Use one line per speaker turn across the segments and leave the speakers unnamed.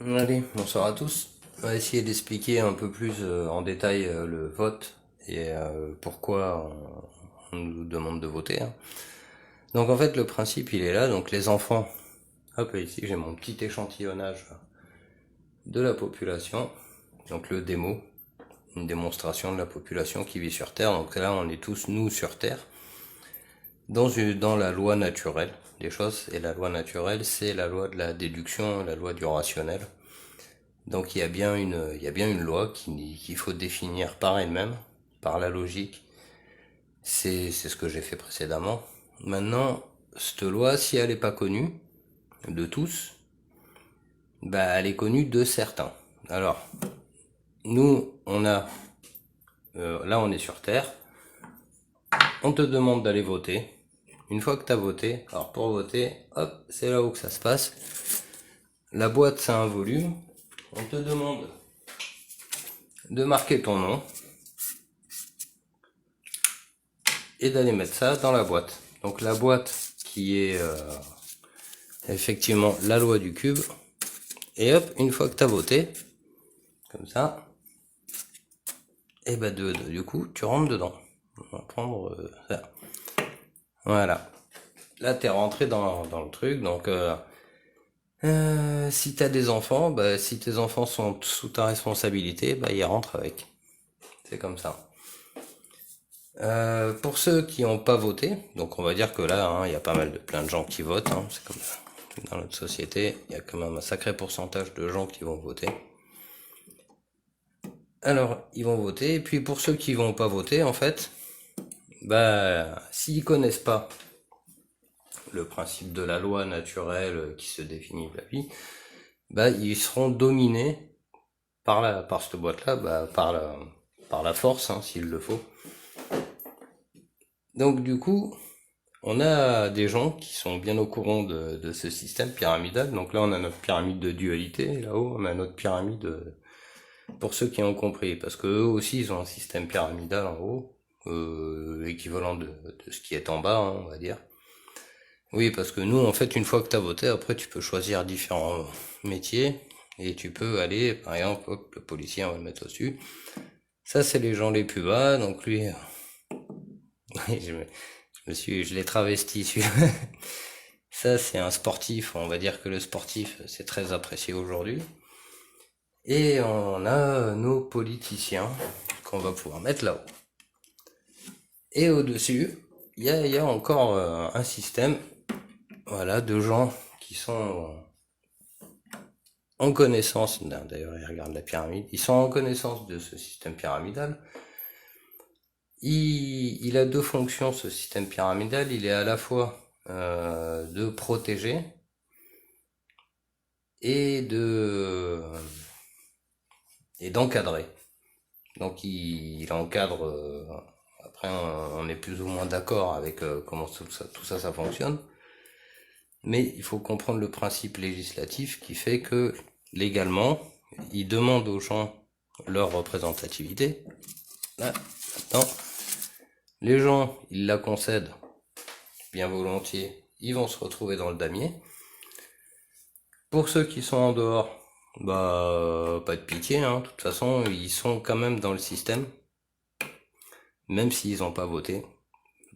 Allez, bonsoir à tous. On va essayer d'expliquer un peu plus en détail le vote et pourquoi on nous demande de voter, hein. Donc en fait le principe il est là, donc les enfants, hop ici j'ai mon petit échantillonnage de la population, donc le démo, une démonstration de la population qui vit sur Terre, donc là on est tous nous sur Terre, dans la loi naturelle des choses, et la loi naturelle c'est la loi de la déduction, la loi du rationnel. Donc il y a bien une loi qu'il faut définir par elle-même, par la logique. C'est ce que j'ai fait précédemment. Maintenant, cette loi, si elle n'est pas connue de tous, bah elle est connue de certains. Alors, nous, là on est sur Terre, on te demande d'aller voter. Une fois que tu as voté, alors pour voter, hop, c'est là où que ça se passe. La boîte, c'est un volume. On te demande de marquer ton nom et d'aller mettre ça dans la boîte. Donc la boîte qui est effectivement la loi du cube. Et hop, une fois que tu as voté, comme ça, et ben du coup, tu rentres dedans. On va prendre ça. Voilà. Là, tu es rentré dans le truc. Donc, si tu as des enfants, bah, si tes enfants sont sous ta responsabilité, bah, ils rentrent avec. C'est comme ça. Pour ceux qui n'ont pas voté, donc on va dire que là, hein, il y a pas mal de plein de gens qui votent, hein, c'est comme ça. Dans notre société, il y a quand même un sacré pourcentage de gens qui vont voter. Alors, ils vont voter, et puis pour ceux qui vont pas voter, en fait, bah, s'ils connaissent pas le principe de la loi naturelle qui se définit la vie, bah, ils seront dominés par cette boîte-là, bah, par la force, hein, s'il le faut. Donc, du coup, on a des gens qui sont bien au courant de ce système pyramidal. Donc là, on a notre pyramide de dualité. Là-haut, on a notre pyramide pour ceux qui ont compris. Parce que eux aussi, ils ont un système pyramidal en haut, équivalent de ce qui est en bas, hein, on va dire. Oui, parce que nous, en fait, une fois que tu as voté, après, tu peux choisir différents métiers. Et tu peux aller, par exemple, hop, le policier, on va le mettre au-dessus. Ça, c'est les gens les plus bas. Donc lui, je l'ai travesti, celui-là. Ça, c'est un sportif. On va dire que le sportif, c'est très apprécié aujourd'hui. Et on a nos politiciens qu'on va pouvoir mettre là-haut. Et au-dessus, il y a encore un système, voilà, de gens qui sont en connaissance, d'ailleurs ils regardent la pyramide, ils sont en connaissance de ce système pyramidal. Il a deux fonctions, ce système pyramidal. Il est à la fois de protéger et et d'encadrer. Donc il encadre. Après, on est plus ou moins d'accord avec comment tout ça, ça fonctionne. Mais il faut comprendre le principe législatif qui fait que légalement, il demande aux gens leur représentativité. Là, maintenant, les gens, ils la concèdent bien volontiers, ils vont se retrouver dans le damier. Pour ceux qui sont en dehors, bah pas de pitié, hein. De toute façon, ils sont quand même dans le système, même s'ils n'ont pas voté.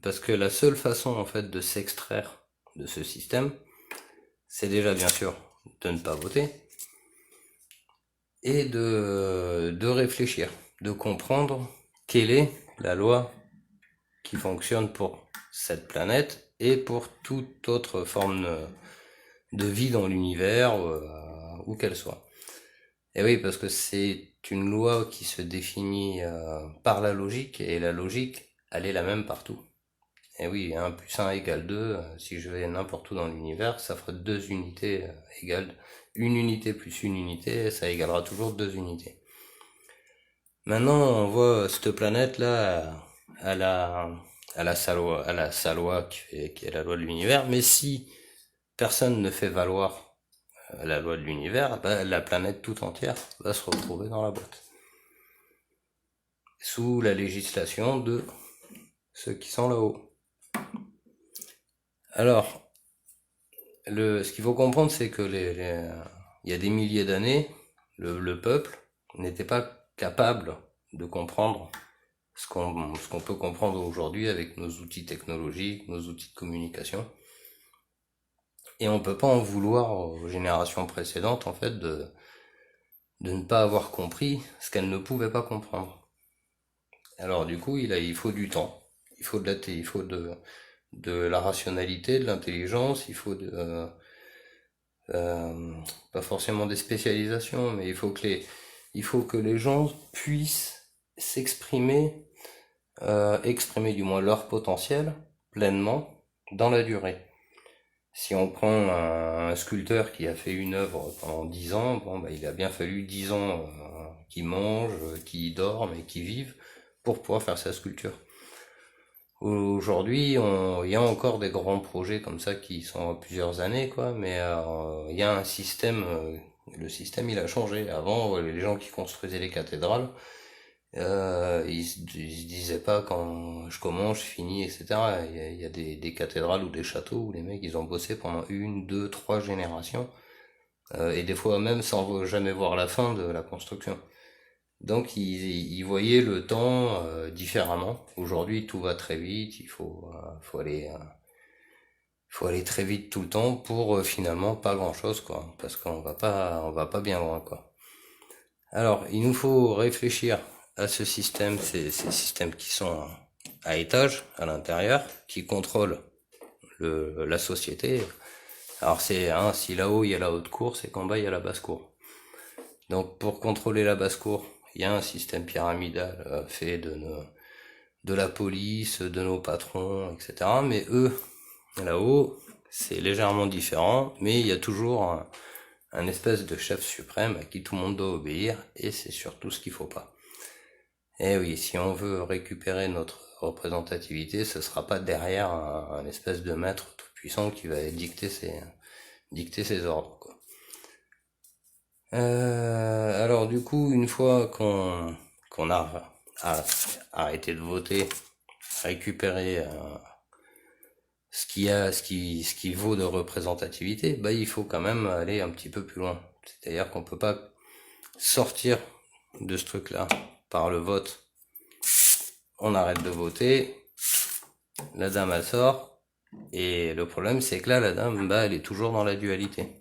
Parce que la seule façon en fait de s'extraire de ce système, c'est déjà bien sûr de ne pas voter et de réfléchir, de comprendre quelle est la loi qui fonctionne pour cette planète et pour toute autre forme de vie dans l'univers, où qu'elle soit. Et oui, parce que c'est une loi qui se définit par la logique, et la logique, elle est la même partout. Et oui, 1 plus 1 égale 2, si je vais n'importe où dans l'univers, ça fera deux unités égales. Une unité plus une unité, ça égalera toujours deux unités. Maintenant, on voit cette planète-là, elle a, elle a sa loi qui est la loi de l'univers, mais si personne ne fait valoir la loi de l'univers, bah, la planète tout entière va se retrouver dans la boîte. Sous la législation de ceux qui sont là-haut. Alors, ce qu'il faut comprendre, c'est que il y a des milliers d'années, le peuple n'était pas capable de comprendre ce qu'on peut comprendre aujourd'hui avec nos outils technologiques, nos outils de communication. Et on peut pas en vouloir aux générations précédentes, en fait, de ne pas avoir compris ce qu'elles ne pouvaient pas comprendre. Alors du coup, il faut du temps, il faut de la rationalité, de l'intelligence, pas forcément des spécialisations, mais il faut que les gens puissent s'exprimer, exprimer du moins leur potentiel pleinement dans la durée. Si on prend un sculpteur qui a fait une œuvre pendant 10 ans, bon, bah, il a bien fallu 10 ans qu'il mange, qu'il dorme et qu'il vive pour pouvoir faire sa sculpture. Aujourd'hui, il y a encore des grands projets comme ça qui sont à plusieurs années, quoi, mais il y a un système, le système il a changé. Avant, les gens qui construisaient les cathédrales, ils se disaient pas quand je commence, je finis, etc. Il y a des cathédrales ou des châteaux où les mecs ils ont bossé pendant une, deux, trois générations, et des fois même sans jamais voir la fin de la construction. Donc ils voyaient le temps différemment. Aujourd'hui tout va très vite, faut aller très vite tout le temps pour finalement pas grand chose quoi, parce on va pas bien loin quoi. Alors il nous faut réfléchir à ce système, ces systèmes qui sont à étage à l'intérieur, qui contrôlent la société. Alors si là-haut il y a la haute cour, c'est qu'en bas il y a la basse cour. Donc pour contrôler la basse cour, il y a un système pyramidal fait de la police, de nos patrons, etc. Mais eux, là-haut, c'est légèrement différent, mais il y a toujours un espèce de chef suprême à qui tout le monde doit obéir, et c'est surtout ce qu'il faut pas. Et oui, si on veut récupérer notre représentativité, ce sera pas derrière un espèce de maître tout puissant qui va dicter ses ordres, quoi. Alors du coup, une fois qu'on a arrêté de voter, récupérer ce qui vaut de représentativité, bah il faut quand même aller un petit peu plus loin. C'est-à-dire qu'on peut pas sortir de ce truc-là par le vote. On arrête de voter, la dame elle sort, et le problème c'est que là la dame, bah elle est toujours dans la dualité.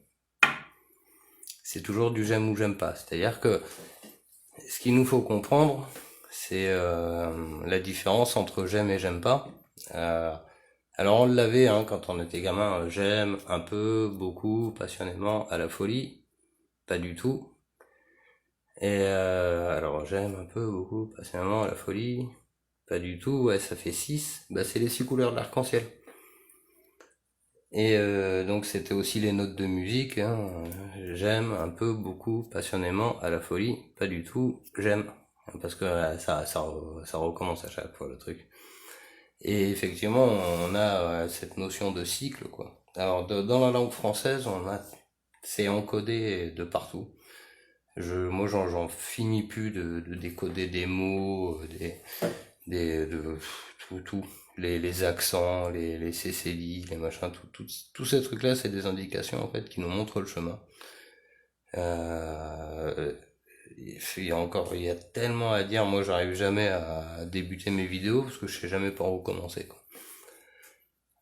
C'est toujours du j'aime ou j'aime pas. C'est-à-dire que ce qu'il nous faut comprendre, c'est la différence entre j'aime et j'aime pas. Alors on l'avait quand on était gamin, j'aime un peu, beaucoup, passionnément, à la folie, pas du tout. Et alors j'aime un peu, beaucoup, passionnément, à la folie, pas du tout, ouais ça fait 6, bah c'est les 6 couleurs de l'arc-en-ciel. Et donc c'était aussi les notes de musique, j'aime un peu, beaucoup, passionnément, à la folie, pas du tout, j'aime. Parce que ça recommence à chaque fois le truc. Et effectivement, on a cette notion de cycle, quoi. Alors dans la langue française, c'est encodé de partout. Moi, j'en finis plus de décoder des mots, tout, les accents, les CCD, les machins, tous ces trucs-là, c'est des indications en fait qui nous montrent le chemin. Il y a tellement à dire. Moi, j'arrive jamais à débuter mes vidéos parce que je sais jamais par où commencer, quoi.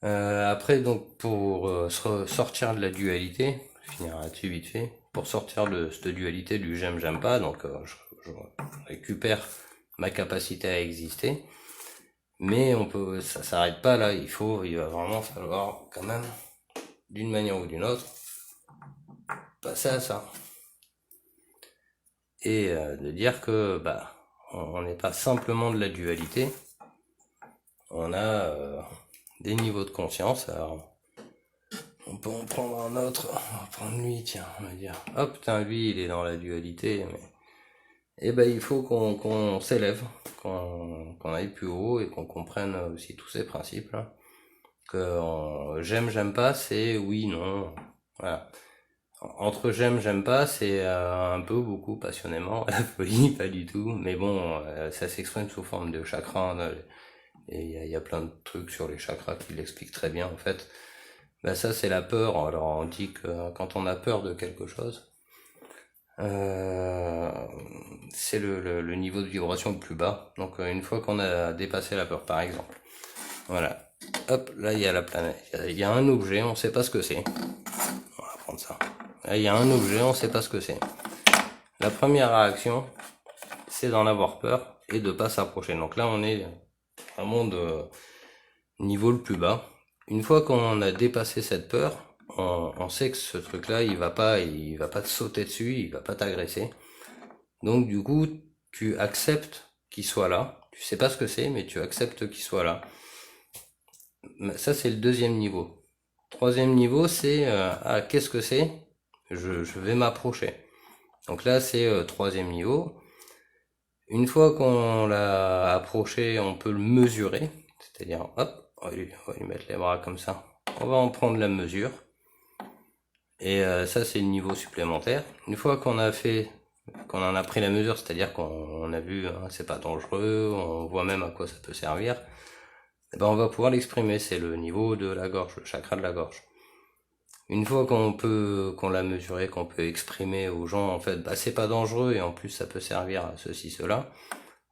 Après, donc, pour sortir de la dualité, finir là-dessus vite fait, pour sortir de cette dualité du j'aime, j'aime pas, donc je récupère ma capacité à exister, mais ça s'arrête pas là, il va vraiment falloir quand même, d'une manière ou d'une autre, passer à ça. Et de dire que, bah, on n'est pas simplement de la dualité, on a des niveaux de conscience. Alors, on peut en prendre un autre, on va prendre lui, tiens, on va dire, hop, putain, lui, il est dans la dualité, mais... Et ben, il faut qu'on s'élève, qu'on aille plus haut et qu'on comprenne aussi tous ces principes, là. Que j'aime pas, c'est oui, non, voilà. Entre j'aime pas, c'est un peu, beaucoup, passionnément, la folie, pas du tout, mais bon, ça s'exprime sous forme de chakras, et il y a plein de trucs sur les chakras qui l'expliquent très bien, en fait. Ben ça, c'est la peur. Alors on dit que quand on a peur de quelque chose, Euh, c'est le niveau de vibration le plus bas. Donc une fois qu'on a dépassé la peur, par exemple. Voilà. Hop, là il y a la planète. Il y a un objet, on sait pas ce que c'est. On va prendre ça. Là il y a un objet, on sait pas ce que c'est. La première réaction, c'est d'en avoir peur et de pas s'approcher. Donc là on est vraiment de niveau le plus bas. Une fois qu'on a dépassé cette peur, on sait que ce truc-là, il va pas te sauter dessus, il va pas t'agresser. Donc du coup, tu acceptes qu'il soit là. Tu sais pas ce que c'est, mais tu acceptes qu'il soit là. Ça, c'est le deuxième niveau. Troisième niveau, c'est qu'est-ce que c'est? Je vais m'approcher. Donc là, c'est troisième niveau. Une fois qu'on l'a approché, on peut le mesurer. C'est-à-dire, hop, on va lui mettre les bras comme ça. On va en prendre la mesure. Et ça, c'est le niveau supplémentaire. Une fois qu'on en a pris la mesure, c'est-à-dire qu'on a vu, hein, c'est pas dangereux, on voit même à quoi ça peut servir, et ben on va pouvoir l'exprimer. C'est le niveau de la gorge, le chakra de la gorge. Une fois qu'on l'a mesuré, qu'on peut exprimer aux gens, en fait, bah c'est pas dangereux et en plus ça peut servir à ceci, cela.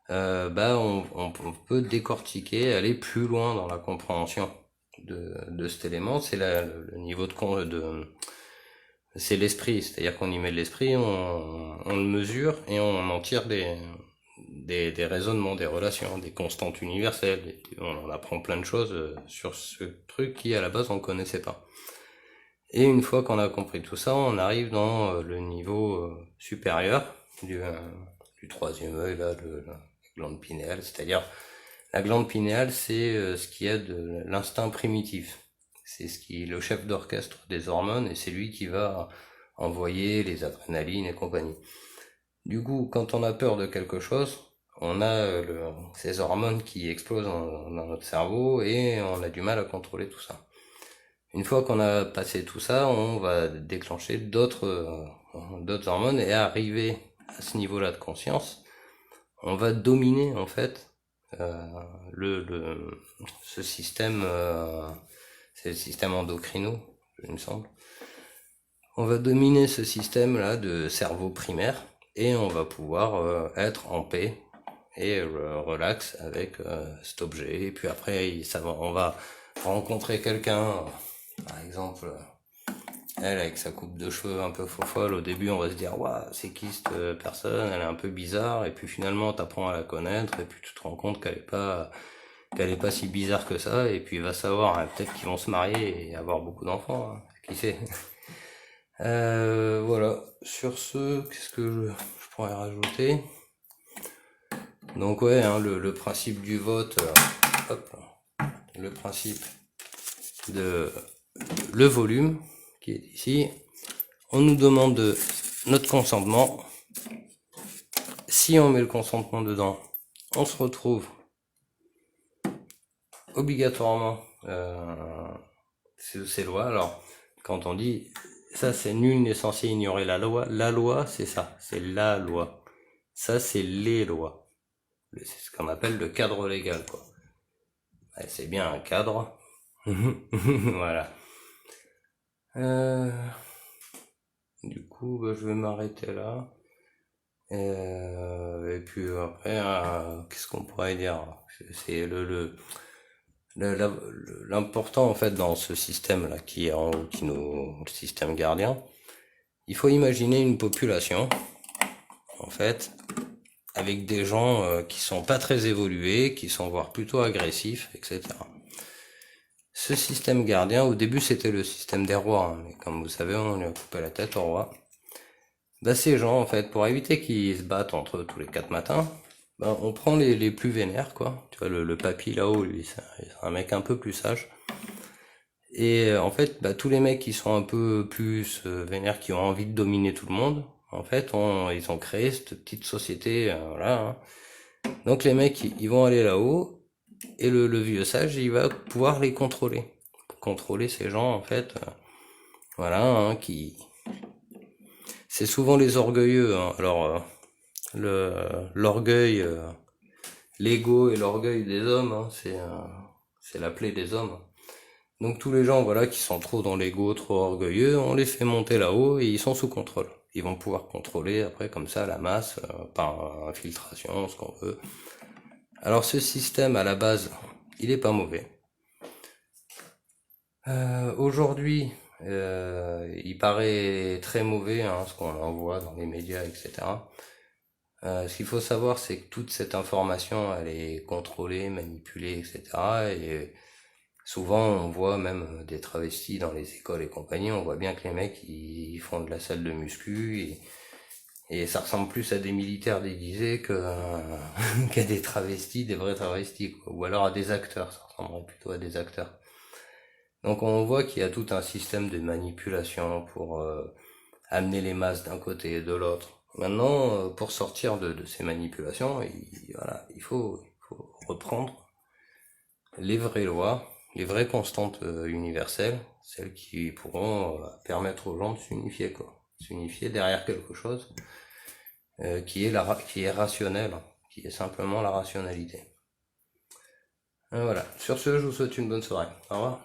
On peut décortiquer, aller plus loin dans la compréhension de cet élément. C'est le niveau c'est l'esprit, c'est-à-dire qu'on y met de l'esprit, on le mesure et on en tire des raisonnements, des relations, des constantes universelles. Et on en apprend plein de choses sur ce truc qui à la base on connaissait pas. Et une fois qu'on a compris tout ça, on arrive dans le niveau supérieur du troisième œil, là, de la glande pinéale. C'est-à-dire, la glande pinéale, c'est ce qui est de l'instinct primitif. C'est ce qui est le chef d'orchestre des hormones et c'est lui qui va envoyer les adrénalines et compagnie. Du coup, quand on a peur de quelque chose, on a ces hormones qui explosent dans notre cerveau et on a du mal à contrôler tout ça. Une fois qu'on a passé tout ça, on va déclencher d'autres hormones et arriver à ce niveau-là de conscience, on va dominer en fait ce système, c'est le système endocrino, il me semble. On va dominer ce système-là de cerveau primaire et on va pouvoir être en paix et relax avec cet objet. Et puis après, on va rencontrer quelqu'un, par exemple, elle avec sa coupe de cheveux un peu folle. Au début, on va se dire, waouh, c'est qui cette personne? Elle est un peu bizarre. Et puis finalement, t'apprends à la connaître et puis tu te rends compte qu'elle est pas si bizarre que ça. Et puis il va savoir, hein, peut-être qu'ils vont se marier et avoir beaucoup d'enfants, hein, qui sait. Voilà. Sur ce, qu'est-ce que je pourrais rajouter? Donc ouais, hein, le principe du vote, hop, le principe de le volume qui est ici. On nous demande notre consentement. Si on met le consentement dedans, on se retrouve obligatoirement ces lois. Alors, quand on dit ça, c'est nul n'est censé ignorer la loi, c'est ça, c'est la loi. Ça, c'est les lois. C'est ce qu'on appelle le cadre légal, quoi. C'est bien un cadre. Voilà. Du coup, je vais m'arrêter là. Et puis après, qu'est-ce qu'on pourrait dire? C'est l'important en fait dans ce système là qui est en haut, le système gardien. Il faut imaginer une population en fait avec des gens qui sont pas très évolués, qui sont voire plutôt agressifs, etc. Ce système gardien, au début c'était le système des rois, hein, mais comme vous savez, on lui a coupé la tête au roi. Ces gens, en fait, pour éviter qu'ils se battent entre eux tous les 4 matins, on prend les plus vénères, quoi. Tu vois, le papy là-haut, lui, c'est un mec un peu plus sage. Et en fait, tous les mecs qui sont un peu plus vénères, qui ont envie de dominer tout le monde, en fait, ils ont créé cette petite société, voilà. Hein. Donc les mecs, ils vont aller là-haut, et le vieux sage, il va pouvoir les contrôler. Pour contrôler ces gens, en fait, voilà, hein, c'est souvent les orgueilleux. Hein. Alors, l'orgueil, l'ego et l'orgueil des hommes, hein, c'est la plaie des hommes. Donc tous les gens, voilà, qui sont trop dans l'ego, trop orgueilleux, on les fait monter là-haut et ils sont sous contrôle. ils vont pouvoir contrôler après comme ça la masse par infiltration, ce qu'on veut. Alors ce système à la base, il est pas mauvais. Aujourd'hui, il paraît très mauvais, hein, ce qu'on en voit dans les médias, etc. Ce qu'il faut savoir, c'est que toute cette information, elle est contrôlée, manipulée, etc. Et souvent, on voit même des travestis dans les écoles et compagnie. On voit bien que les mecs, ils font de la salle de muscu et ça ressemble plus à des militaires déguisés qu'à des travestis, des vrais travestis, quoi. Ou alors à des acteurs. Ça ressemblerait plutôt à des acteurs. Donc on voit qu'il y a tout un système de manipulation pour amener les masses d'un côté et de l'autre. Maintenant, pour sortir de ces manipulations, voilà, il faut reprendre les vraies lois, les vraies constantes universelles, celles qui pourront permettre aux gens de s'unifier, quoi. S'unifier derrière quelque chose qui est rationnel, qui est simplement la rationalité. Voilà. Sur ce, je vous souhaite une bonne soirée. Au revoir.